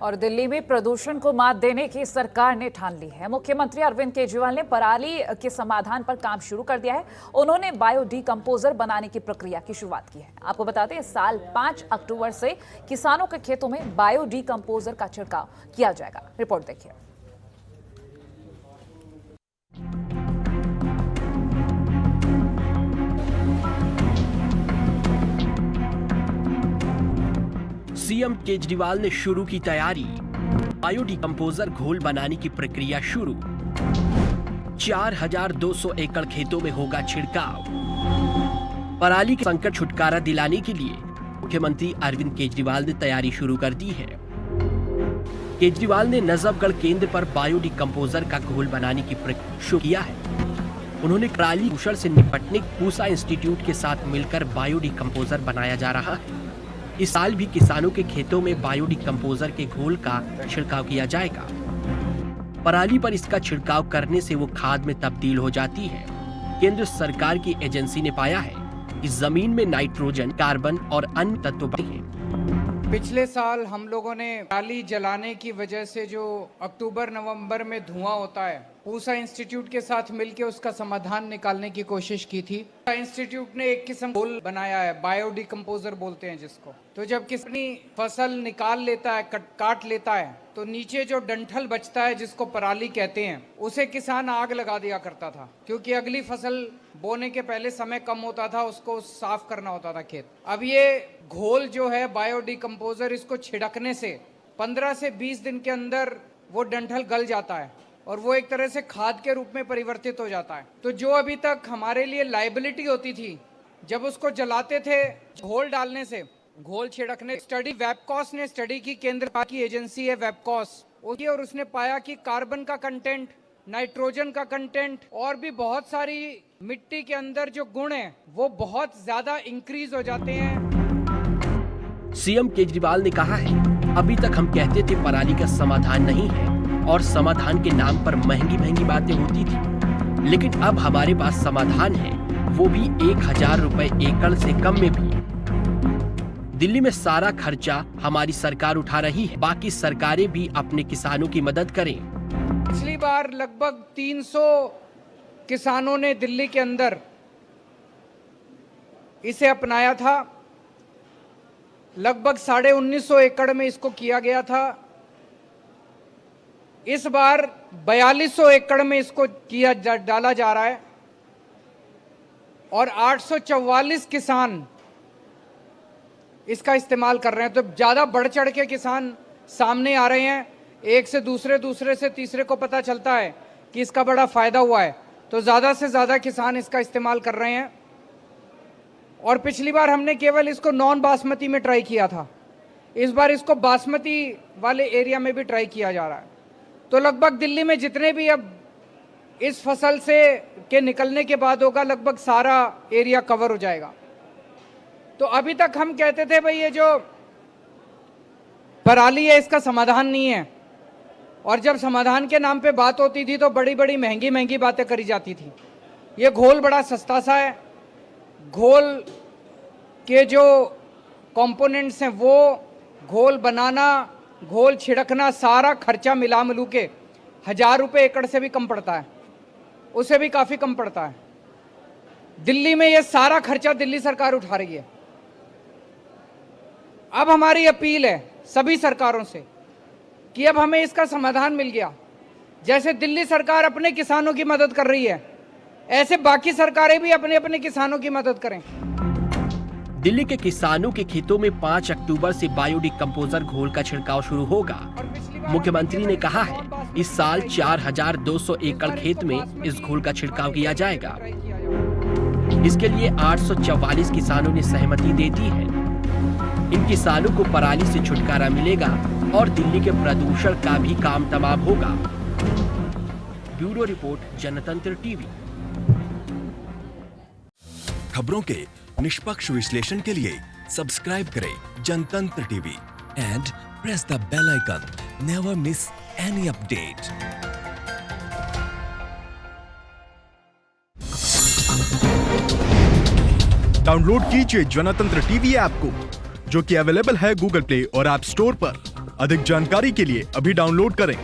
और दिल्ली में प्रदूषण को मात देने की सरकार ने ठान ली है। मुख्यमंत्री अरविंद केजरीवाल ने पराली के समाधान पर काम शुरू कर दिया है। उन्होंने बायो डिकम्पोजर बनाने की प्रक्रिया की शुरुआत की है। आपको बता दें, इस साल 5 अक्टूबर से किसानों के खेतों में बायो डिकम्पोजर का छिड़काव किया जाएगा। रिपोर्ट देखिए। सीएम केजरीवाल ने शुरू की तैयारी। बायो डिकम्पोजर घोल बनाने की प्रक्रिया शुरू। 4200 एकड़ खेतों में होगा छिड़काव। पराली के संकट छुटकारा दिलाने के लिए मुख्यमंत्री अरविंद केजरीवाल ने तैयारी शुरू कर दी है। केजरीवाल ने नजफगढ़ केंद्र पर बायो डिकम्पोजर का घोल बनाने की प्रक्रिया शुरू किया है। उन्होंने पराली प्रदूषण से निपटने पूसा इंस्टीट्यूट के साथ मिलकर बायो डिकम्पोजर बनाया जा रहा है। इस साल भी किसानों के खेतों में बायो डिकम्पोजर के घोल का छिड़काव किया जाएगा। पराली पर इसका छिड़काव करने से वो खाद में तब्दील हो जाती है। केंद्र सरकार की एजेंसी ने पाया है कि जमीन में नाइट्रोजन, कार्बन और अन्य तत्व बढ़े हैं। पिछले साल हम लोगों ने पराली जलाने की वजह से जो अक्टूबर नवंबर में धुआं होता है, पूसा इंस्टीट्यूट के साथ मिलकर उसका समाधान निकालने की कोशिश की थी। पूसा इंस्टीट्यूट ने एक किस्म घोल बनाया है, बायो डिकम्पोजर बोलते हैं जिसको। तो जब किसी फसल निकाल लेता है, काट लेता है, तो नीचे जो डंठल बचता है जिसको पराली कहते हैं, उसे किसान आग लगा दिया करता था, क्योंकि अगली फसल बोने के पहले समय कम होता था, उसको साफ करना होता था खेत। अब ये घोल जो है बायो डिकम्पोजर, इसको छिड़कने से 15 से 20 दिन के अंदर वो डंठल गल जाता है और वो एक तरह से खाद के रूप में परिवर्तित हो जाता है। तो जो अभी तक हमारे लिए लायबिलिटी होती थी, जब उसको जलाते थे घोल डालने से, घोल छिड़कने, स्टडी वेबकॉस ने स्टडी की, केंद्र की एजेंसी है वेबकॉस, और उसने पाया कि कार्बन का कंटेंट, नाइट्रोजन का कंटेंट और भी बहुत सारी मिट्टी के अंदर जो गुण है वो बहुत ज्यादा इंक्रीज हो जाते हैं। सीएम केजरीवाल ने कहा है, अभी तक हम कहते थे पराली का समाधान नहीं है और समाधान के नाम पर महंगी महंगी बातें होती थी, लेकिन अब हमारे पास समाधान है, वो भी 1000 रुपए एकड़ से कम में भी। दिल्ली में सारा खर्चा हमारी सरकार उठा रही है, बाकी सरकारें भी अपने किसानों की मदद करें। पिछली बार लगभग 300 किसानों ने दिल्ली के अंदर इसे अपनाया था। लगभग 1950 एकड़ में इसको किया गया था। इस बार 4200 एकड़ में इसको डाला जा रहा है और 844 किसान इसका इस्तेमाल कर रहे हैं। तो ज्यादा बढ़ चढ़ के किसान सामने आ रहे हैं। एक से दूसरे से तीसरे को पता चलता है कि इसका बड़ा फायदा हुआ है, तो ज्यादा से ज्यादा किसान इसका इस्तेमाल कर रहे हैं। और पिछली बार हमने केवल इसको नॉन बासमती में ट्राई किया था, इस बार इसको बासमती वाले एरिया में भी ट्राई किया जा रहा है। तो लगभग दिल्ली में जितने भी अब इस फसल से के निकलने के बाद होगा, लगभग सारा एरिया कवर हो जाएगा। तो अभी तक हम कहते थे भाई ये जो पराली है इसका समाधान नहीं है, और जब समाधान के नाम पे बात होती थी तो बड़ी बड़ी महंगी महंगी बातें करी जाती थी। ये घोल बड़ा सस्ता सा है। घोल के जो कंपोनेंट्स हैं, वो घोल बनाना, घोल छिड़कना, सारा खर्चा मिला मिलू के 1000 रुपए एकड़ से भी कम पड़ता है, उसे भी काफी कम पड़ता है। दिल्ली में ये सारा खर्चा दिल्ली सरकार उठा रही है। अब हमारी अपील है सभी सरकारों से कि अब हमें इसका समाधान मिल गया। जैसे दिल्ली सरकार अपने किसानों की मदद कर रही है, ऐसे बाकी सरकारें भी अपने अपने किसानों की मदद करें। दिल्ली के किसानों के खेतों में 5 अक्टूबर से बायो डिकम्पोजर घोल का छिड़काव शुरू होगा। मुख्यमंत्री ने कहा है, इस साल 4200 एकड़ खेत में इस घोल का छिड़काव किया जाएगा। इसके लिए 844 किसानों ने सहमति दे दी है। इन किसानों को पराली से छुटकारा मिलेगा और दिल्ली के प्रदूषण का भी काम तमाम होगा। Bureau report, Jantantra TV. खबरों के निष्पक्ष विश्लेषण के लिए सब्सक्राइब करें Jantantra TV and press the bell icon. Never miss any update. Download कीजिए जनतंत्र टीवी ऐप को, जो कि अवेलेबल है गूगल प्ले और ऐप स्टोर पर। अधिक जानकारी के लिए अभी डाउनलोड करें